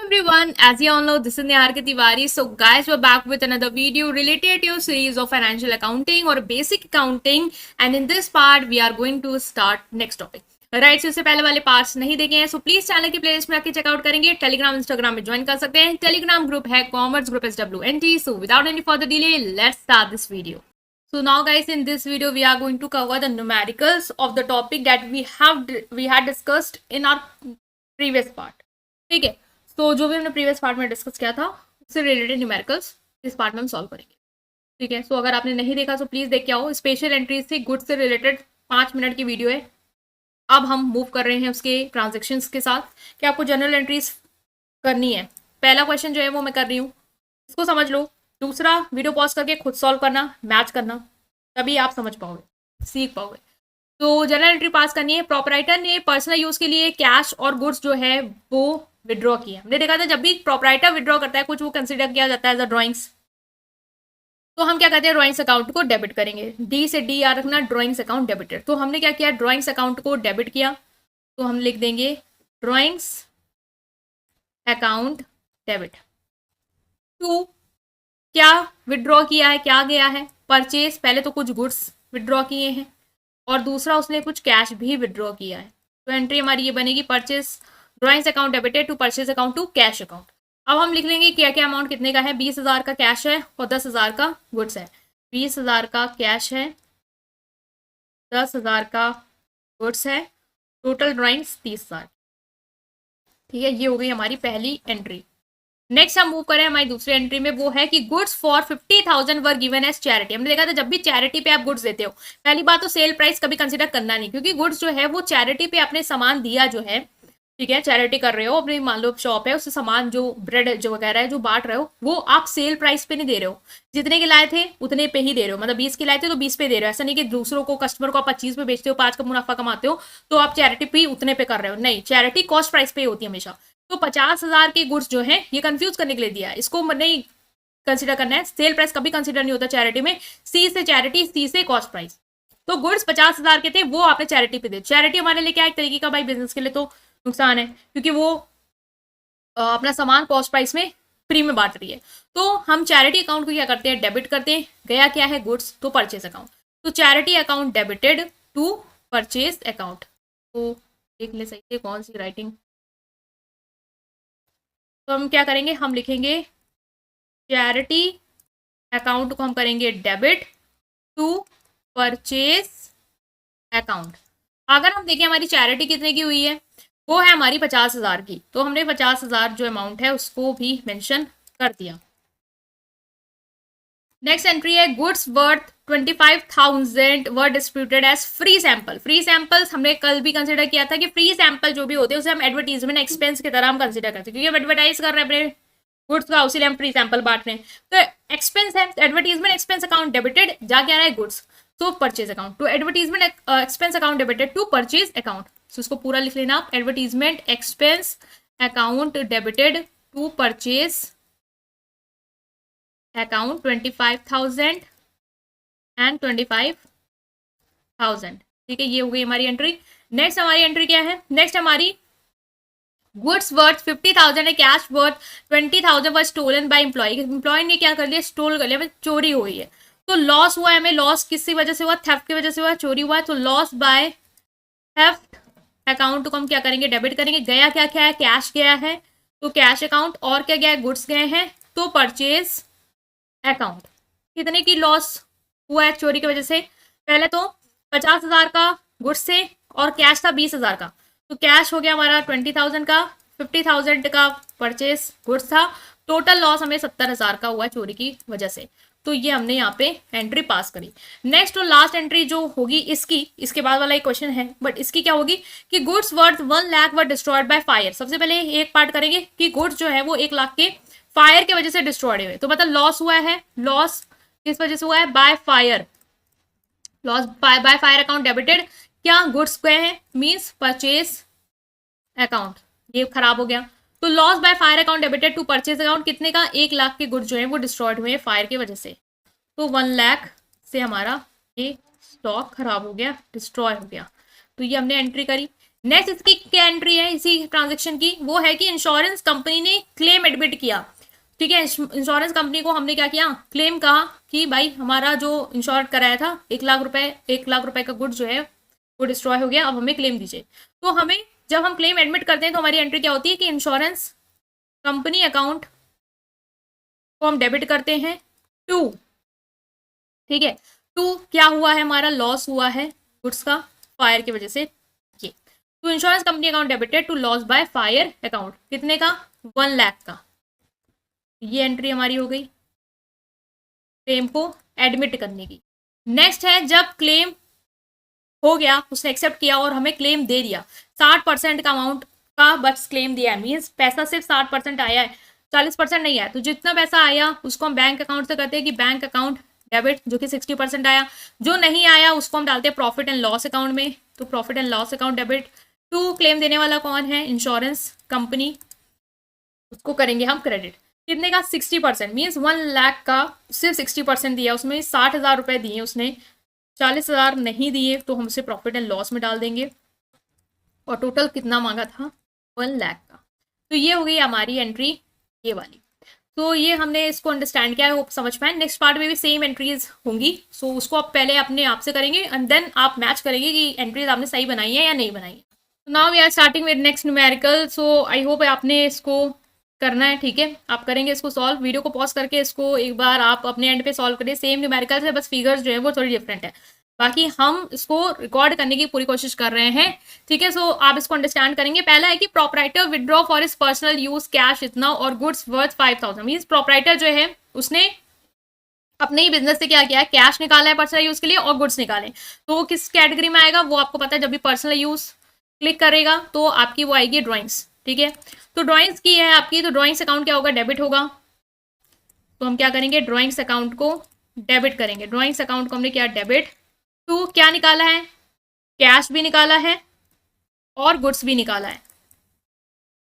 everyone, as you all know, this is Niharika Tiwari. So guys, we're back with another video related to a series of financial accounting or basic accounting, and in this part we are going to start next topic. Right इससे पहले वाले parts नहीं देखे हैं so please channel की playlist में आके checkout करेंगे। टेलीग्राम इंस्टाग्राम में ज्वाइन कर सकते हैं। टेलीग्राम ग्रुप है commerce group SWNT। So without any further delay let's start this video. So now guys, in this video we are going to cover the numericals of the topic that we had discussed in our previous part. ठीक है, तो जो भी हमने previous part में discuss किया था उससे रिलेटेड न्यूमेरिकल्स इस पार्ट में हम सॉल्व करेंगे। ठीक है, सो अगर आपने नहीं देखा तो प्लीज देख के आओ। स्पेशल एंट्रीज थी, गुड्स से रिलेटेड 5 मिनट की वीडियो है। अब हम मूव कर रहे हैं उसके ट्रांजेक्शन्स के साथ कि आपको जनरल एंट्रीज करनी है। पहला क्वेश्चन जो है वो मैं कर रही हूँ, इसको समझ लो। दूसरा वीडियो पॉज करके खुद सॉल्व करना, मैच करना, तभी आप समझ पाओगे, सीख पाओगे। तो जनरल एंट्री पास करनी है। प्रोपराइटर ने पर्सनल यूज के लिए कैश और गुड्स जो है वो विड्रॉ किया। हमने देखा था जब भी प्रोपराइटर विड्रॉ करता है कुछ, वो कंसिडर किया जाता है एज अ ड्रॉइंग्स। तो हम क्या करते हैं, ड्रॉइंग्स अकाउंट को डेबिट करेंगे। डी से डी याद रखना, ड्रॉइंग्स अकाउंट डेबिटेड। तो हमने क्या किया, ड्रॉइंग्स अकाउंट को डेबिट किया, तो हम लिख देंगे ड्रॉइंग्स अकाउंट डेबिट टू क्या विड्रॉ किया है, क्या गया है, परचेज। पहले तो कुछ गुड्स विड्रॉ किए हैं और दूसरा उसने कुछ कैश भी विड्रॉ किया है। तो एंट्री हमारी ये बनेगी, purchase drawings account debited to purchase account to cash account. अब हम लिख लेंगे क्या क्या अमाउंट कितने का है। 20,000 का कैश है और 10,000 का गुड्स है। 20,000 का कैश है, 10,000 का गुड्स है, टोटल ड्रॉइंग्स 30,000। ठीक है, ये हो गई हमारी पहली एंट्री। नेक्स्ट हम मूव करें हमारी दूसरी एंट्री में, वो है कि goods for 50,000 were given as charity. हमने देखा था जब भी चैरिटी पे आप गुड्स देते हो, पहली बात तो सेल प्राइस कभी कंसिडर करना नहीं, क्योंकि गुड्स जो है वो चैरिटी पे आपने सामान दिया जो है। ठीक है, चैरिटी कर रहे हो, अपनी मान लो शॉप है, उससे सामान जो ब्रेड जो वगैरह है जो बांट रहे हो, वो आप सेल प्राइस पे नहीं दे रहे हो। जितने के लाए थे उतने पे ही दे रहे हो, मतलब 20 के लाए थे तो 20 पे दे रहे हो। ऐसा नहीं कि दूसरों को, कस्टमर को आप 25 पे बेचते हो, 5 का मुनाफा कमाते हो तो आप चैरिटी पे उतने पे कर रहे हो। नहीं, चैरिटी कॉस्ट प्राइस पे होती है हमेशा। तो 50,000 के गुड्स जो है, ये कंफ्यूज करने के लिए दिया है, इसको नहीं कंसिडर करना है। सेल प्राइस कभी कंसिडर नहीं होता चैरिटी में। सी से चैरिटी, सी से कॉस्ट प्राइस। तो गुड्स 50,000 के थे, वो आपने चैरिटी पे दे। चैरिटी हमारे लिए क्या एक तरीके का भाई बिजनेस के लिए तो नुकसान है, क्योंकि वो अपना सामान कॉस्ट प्राइस में फ्री में बांट रही है। तो हम चैरिटी अकाउंट को क्या करते हैं, डेबिट करते हैं। गया क्या है, गुड्स, तो परचेज अकाउंट। तो charity account debited to purchase account. तो देख ले सही है कौन सी राइटिंग। तो हम क्या करेंगे, हम लिखेंगे चैरिटी अकाउंट को हम करेंगे डेबिट टू परचेज अकाउंट। अगर हम देखें हमारी चैरिटी कितने की हुई है, वो है हमारी 50,000 की, तो हमने 50,000 जो अमाउंट है उसको भी मेंशन कर दिया। नेक्स्ट एंट्री है, goods worth 25,000 were distributed as free sample. Free samples हमने कल भी कंसिडर किया था कि फ्री सैंपल जो भी होते हैं उसे हम एडवर्टीजमेंट एक्सपेंस की तरह हम कंसिडर करते हैं, क्योंकि हम एडवर्टाइज कर रहे हैं अपने गुड्स का, उसी हम फ्री सैंपल बांट रहे हैं। तो एक्सपेंस है, एडवर्टीजमेंट एक्सपेंस अकाउंट डेबिटेड, जाके आ रहा है गुड्स, तो परचेज अकाउंट। तो advertisement expense account debited to purchase account. तो इसको पूरा लिख लेना आप, advertisement expense account debited to purchase account 25,000 and 25,000। ठीक है, ये हो गई हमारी एंट्री। नेक्स्ट हमारी एंट्री क्या है, नेक्स्ट हमारी गुड्स वर्थ 50,000 है, cash worth 20,000 were stolen by employee. Employee ने क्या कर लिया, स्टोल कर लिया, चोरी हुई है। तो लॉस हुआ है हमें। लॉस किसकी वजह से हुआ, थेफ्ट की वजह से हुआ, चोरी हुआ है। तो लॉस बाय थेफ्ट अकाउंट को हम क्या करेंगे, डेबिट करेंगे। गया क्या क्या है, कैश गया है, तो कैश अकाउंट। और क्या गया है, गुड्स गए हैं, तो परचेज अकाउंट। कितने की लॉस हुआ है चोरी की वजह से, पहले तो 50,000 का गुड्स से और कैश था 20,000 का। तो कैश हो गया हमारा 20,000 का, 50,000 का परचेज गुड्स था। टोटल लॉस हमें 70,000 का हुआ चोरी की वजह से। तो ये हमने यहाँ पे एंट्री पास करी। नेक्स्ट और लास्ट एंट्री जो होगी इसके बाद वाला एक क्वेश्चन है, बट इसकी क्या होगी कि goods worth 1 lakh were destroyed by fire. सबसे पहले एक पार्ट करेंगे कि गुड्स जो है वो 1 लाख के फायर की वजह से डिस्ट्रॉयड हुए। तो मतलब लॉस हुआ है, लॉस किस वजह से हुआ है, by fire. Loss by fire account debited, क्या गुड्स गए हैं, मींस परचेज अकाउंट, ये खराब हो गया। तो loss by fire account debited to purchase account, कितने का, 1 लाख के गुड्स जो है वो डिस्ट्रॉयड हुए फायर की वजह से। तो 1 लाख से हमारा ये स्टॉक खराब हो गया, डिस्ट्रॉय हो गया। तो ये हमने एंट्री करी। नेक्स्ट इसकी क्या एंट्री है इसी ट्रांजेक्शन की, वो है कि इंश्योरेंस कंपनी ने क्लेम एडमिट किया। ठीक है, इंश्योरेंस कंपनी को हमने क्या किया, क्लेम कहा कि भाई हमारा जो इंश्योर कराया था 1 लाख रुपए, 1 लाख रुपए का गुड जो है वो डिस्ट्रॉय हो गया, अब हमें क्लेम दीजिए। तो हमें जब हम क्लेम एडमिट करते हैं तो हमारी एंट्री क्या होती है कि इंश्योरेंस कंपनी अकाउंट को हम डेबिट करते हैं टू, ठीक है, टू क्या हुआ है, हमारा लॉस हुआ है गुड्स का फायर की वजह से, ये तो insurance company account debited to loss by fire account, कितने का, 1 लाख का। ये एंट्री हमारी हो गई क्लेम को एडमिट करने की। नेक्स्ट है जब क्लेम हो गया, उसने एक्सेप्ट किया और हमें क्लेम दे दिया, 60% का अमाउंट का बस क्लेम दिया है, मीन्स पैसा सिर्फ 60% आया है, 40% नहीं आया। तो जितना पैसा आया उसको हम बैंक अकाउंट से करते हैं कि बैंक अकाउंट डेबिट, जो कि 60% आया। जो नहीं आया उसको हम डालते हैं प्रॉफिट एंड लॉस अकाउंट में, तो profit and loss account debit to claim देने वाला कौन है, इंश्योरेंस कंपनी, उसको करेंगे हम क्रेडिट। कितने का, 60%, मीन्स 1 लाख का सिर्फ 60% दिया, उसमें 60,000 रुपए दिए उसने, 40,000 नहीं दिए, तो हम उसे प्रॉफिट एंड लॉस में डाल देंगे। और टोटल कितना मांगा था, 1 लाख का। तो ये हो गई हमारी एंट्री ये वाली। तो ये हमने इसको अंडरस्टैंड किया है, होप समझ पाए। नेक्स्ट पार्ट में भी सेम एंट्रीज होंगी, सो उसको आप पहले अपने आप से करेंगे एंड देन आप मैच करेंगे कि एंट्रीज आपने सही बनाई है या नहीं बनाई है। तो now we are starting with next numerical. So I hope आपने इसको करना है, ठीक है, आप करेंगे इसको सॉल्व। वीडियो को पॉज करके इसको एक बार आप अपने एंड पे सॉल्व करिए, सेम न्यूमेरिकल है, बस फिगर्स जो है वो थोड़ी डिफरेंट है। बाकी हम इसको रिकॉर्ड करने की पूरी कोशिश कर रहे हैं, ठीक है। सो आप इसको अंडरस्टैंड करेंगे। पहला है कि proprietor withdraw for is personal use cash इतना और गुड्स वर्थ 5,000, मीन्स प्रोपराइटर जो है उसने अपने ही बिजनेस से क्या किया है, कैश निकाला है पर्सनल यूज के लिए और गुड्स निकाले। तो वो किस कैटेगरी में आएगा वो आपको पता है, जब भी पर्सनल यूज क्लिक करेगा तो आपकी वो आएगी ड्रॉइंग्स, ठीक है। तो ड्रॉइंग्स की है आपकी, तो ड्रॉइंग्स अकाउंट क्या होगा, डेबिट होगा। तो हम क्या करेंगे, ड्रॉइंग्स अकाउंट को डेबिट करेंगे। ड्रॉइंग्स अकाउंट को हमने क्या डेबिट टू क्या निकाला है, कैश भी निकाला है और गुड्स भी निकाला है,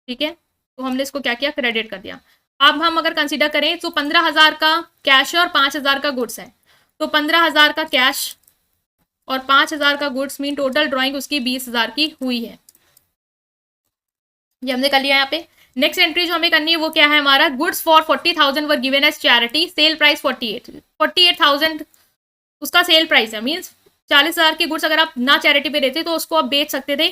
ठीक है। तो हमने इसको क्या किया, क्रेडिट कर दिया। अब हम अगर कंसीडर करें तो 15,000 का कैश है और 5,000 का गुड्स है, तो 15,000 का कैश और 5,000 का गुड्स मीन टोटल ड्रॉइंग उसकी 20,000 की हुई है। ये हमने कर लिया यहाँ पे। नेक्स्ट एंट्री जो हमें करनी है वो क्या है, हमारा goods for 40,000 were given as charity, sale price 48,000 उसका सेल प्राइस है, मीन्स 40,000 के गुड्स अगर आप ना चैरिटी पे देते तो उसको आप बेच सकते थे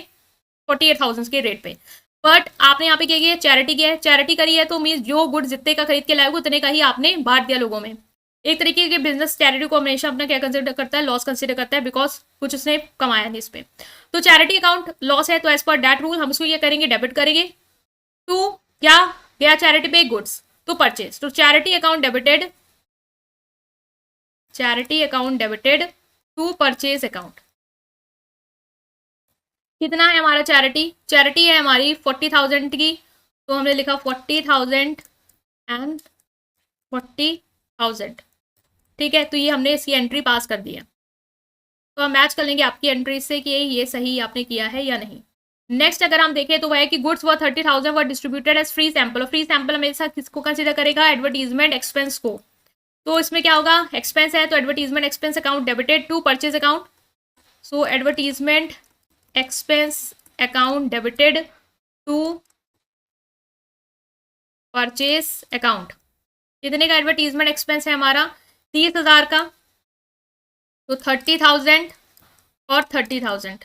48,000 के रेट पे। बट आपने यहाँ पे क्या किया, चैरिटी किया है, चैरिटी करी है तो मीन्स जो गुड्स जितने का खरीद के लाए उतने का ही आपने बांट दिया लोगों में। एक तरीके के बिजनेस चैरिटी को हमेशा अपना क्या कंसिडर करता है, लॉस कंसिडर करता है, बिकॉज कुछ उसने कमाया नहीं इस पे। तो चैरिटी अकाउंट लॉस है, तो एज पर दैट रूल हम उसको क्या करेंगे, डेबिट करेंगे टू क्या गया चैरिटी पे, गुड्स, तो परचेज। तो charity account debited to purchase account. कितना है हमारा चैरिटी है हमारी 40,000 की, तो हमने लिखा 40,000 एंड 40,000, ठीक है। तो ये हमने इसकी एंट्री पास कर दी है। तो हम मैच कर लेंगे आपकी एंट्री से कि ये सही आपने किया है या नहीं। नेक्स्ट अगर हम देखें तो वह है कि goods were 30,000 were distributed as free sample. और फ्री सैंपल हमेशा किसको कंसिडर करेगा, एडवर्टीजमेंट एक्सपेंस को। तो इसमें क्या होगा, एक्सपेंस है तो advertisement expense account debited to purchase account. So advertisement expense account debited to purchase account. कितने का एडवर्टीजमेंट एक्सपेंस है हमारा, 30,000 का, तो 30,000 और 30,000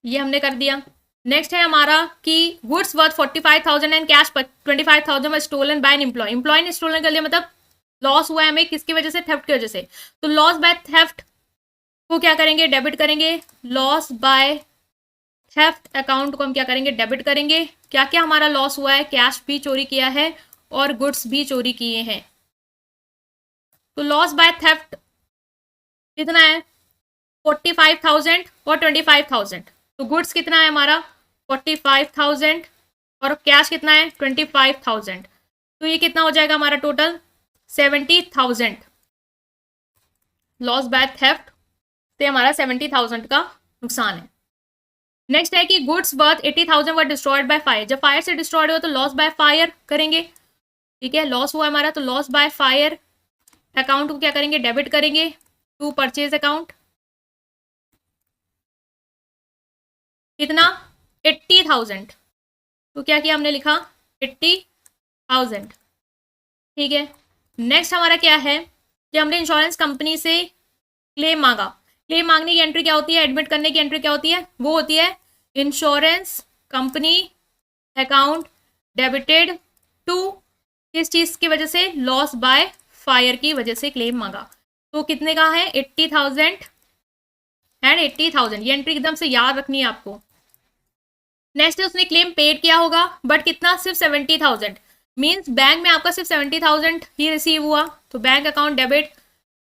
ये हमने कर दिया। नेक्स्ट है हमारा कि goods worth 45,000 and cash 25,000 stolen by an employee. Employee ने स्टोलन कर लिया, मतलब लॉस हुआ है हमें किसकी वजह से, थेफ्ट की वजह से। तो लॉस बाय थेफ्ट को क्या करेंगे, डेबिट करेंगे। लॉस बाय थेफ्ट अकाउंट को हम क्या करेंगे, डेबिट करेंगे। क्या क्या हमारा लॉस हुआ है, कैश भी चोरी किया है और गुड्स भी चोरी किए हैं। तो लॉस बाय थेफ्ट कितना है, 45,000 और 25,000। तो गुड्स कितना है हमारा 45,000 और कैश कितना है 25,000। तो ये कितना हो जाएगा हमारा टोटल 70,000। लॉस बाय थेफ्ट से हमारा 70,000 का नुकसान है। नेक्स्ट है कि goods worth 80,000 were destroyed by fire. जब फायर से डिस्ट्रॉयड हो तो लॉस बाय फायर करेंगे, ठीक है। लॉस हुआ हमारा तो लॉस बाय फायर अकाउंट को क्या करेंगे, डेबिट करेंगे टू परचेज अकाउंट। कितना 80,000। तो क्या किया हमने, लिखा 80,000। ठीक है, नेक्स्ट हमारा क्या है कि हमने इंश्योरेंस कंपनी से क्लेम मांगा। क्लेम मांगने की एंट्री क्या होती है, एडमिट करने की एंट्री क्या होती है, वो होती है insurance company account debited to, किस चीज की वजह से, लॉस बाय फायर की वजह से क्लेम मांगा। तो कितने का है, 80,000 एंड 80,000, ये एंट्री एकदम से याद रखनी है आपको। नेक्स्ट है उसने क्लेम पेड किया होगा, बट कितना, सिर्फ 70,000। मीन्स बैंक में आपका सिर्फ 70,000 ही रिसीव हुआ, तो बैंक अकाउंट डेबिट।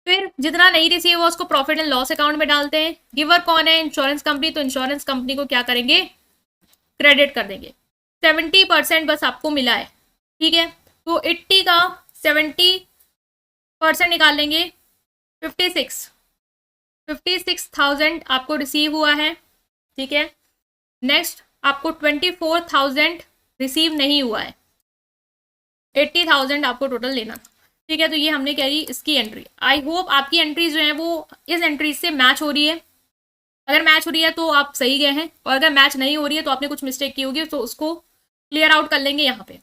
फिर जितना नहीं रिसीव हुआ उसको प्रॉफिट एंड लॉस अकाउंट में डालते हैं। गिवर कौन है, इंश्योरेंस कंपनी, तो इंश्योरेंस कंपनी को क्या करेंगे, क्रेडिट कर देंगे। 70% बस आपको मिला है। ठीक है, तो 80 का 70% निकाल लेंगे, 56,000 आपको रिसीव हुआ है। ठीक है, नेक्स्ट आपको 24,000 रिसीव नहीं हुआ है, 80,000 आपको टोटल लेना। ठीक है, तो ये हमने करी इसकी एंट्री। आई होप आपकी एंट्री जो है वो इस एंट्री से मैच हो रही है। अगर मैच हो रही है तो आप सही गए हैं, और अगर मैच नहीं हो रही है तो आपने कुछ मिस्टेक की होगी, तो उसको क्लियर आउट कर लेंगे यहाँ पे।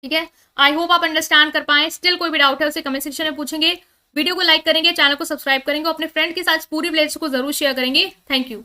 ठीक है, आई होप आप अंडरस्टैंड कर पाए। स्टिल कोई भी डाउट है उसे कमेंट सेक्शन में पूछेंगे। वीडियो को लाइक करेंगे, चैनल को सब्सक्राइब करेंगे, अपने फ्रेंड के साथ पूरी प्लेलिस्ट को जरूर शेयर करेंगे। Thank you.